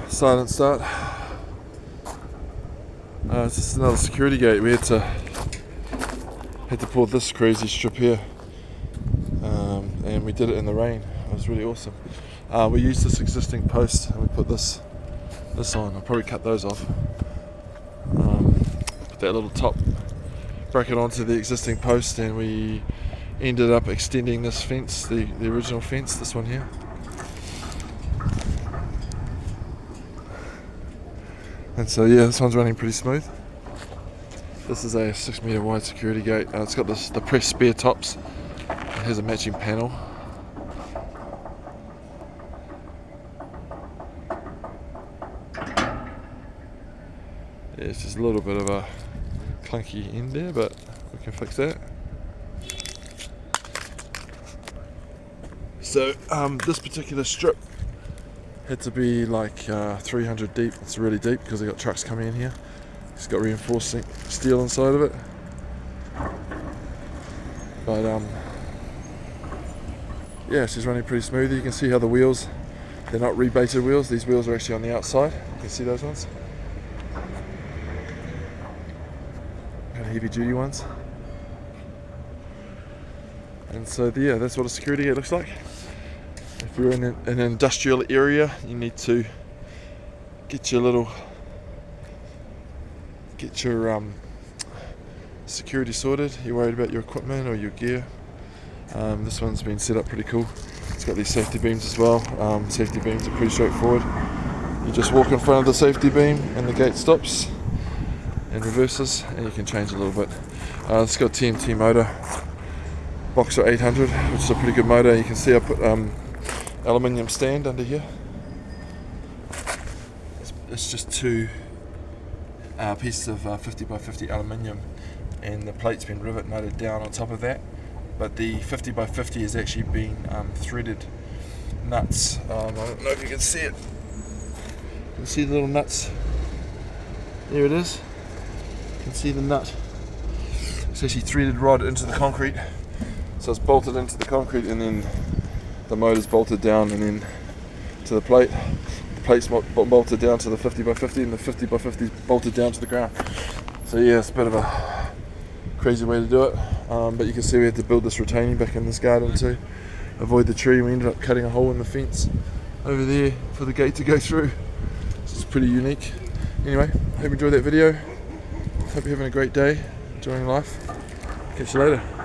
Silent start. It's just another security gate. We had to pull this crazy strip here, and we did it in the rain. It was really awesome. We used this existing post and we put this on. I'll probably cut those off. Put that little top bracket onto the existing post, and we ended up extending this fence, the original fence, this one here. And so yeah, this one's running pretty smooth. This is a 6 meter wide security gate. It's got the press spare tops. It has a matching panel. Yeah, it's just a little bit of a clunky end there, but we can fix that. So this particular strip had to be like 300 deep. It's really deep because they got trucks coming in here. It's got reinforcing steel inside of it. But yeah, she's running pretty smooth. You can see how the wheels, they're not rebaited wheels. These wheels are actually on the outside. You can see those ones. And heavy duty ones. And so yeah, that's what a security gate looks like. If you're in an industrial area, you need to get your security sorted. You're worried about your equipment or your gear. This one's been set up pretty cool. It's got these safety beams as well. Safety beams are pretty straightforward. You just walk in front of the safety beam and the gate stops and reverses, and you can change a little bit. It's got a TNT motor, Boxer 800, which is a pretty good motor. You can see I put aluminium stand under here. It's just two pieces of 50x50 aluminium, and the plate's been rivet knotted down on top of that. But the 50x50 has actually been threaded nuts. I don't know if you can see it. You can see the little nuts. There it is. You can see the nut. It's actually threaded rod into the concrete. So it's bolted into the concrete, and then the motor's bolted down and then to the plate. The plate's bolted down to the 50x50, and the 50x50's bolted down to the ground. So yeah, it's a bit of a crazy way to do it. But you can see we had to build this retaining back in this garden to avoid the tree. We ended up cutting a hole in the fence over there for the gate to go through. It's pretty unique. Anyway, hope you enjoyed that video. Hope you're having a great day, enjoying life. Catch you later.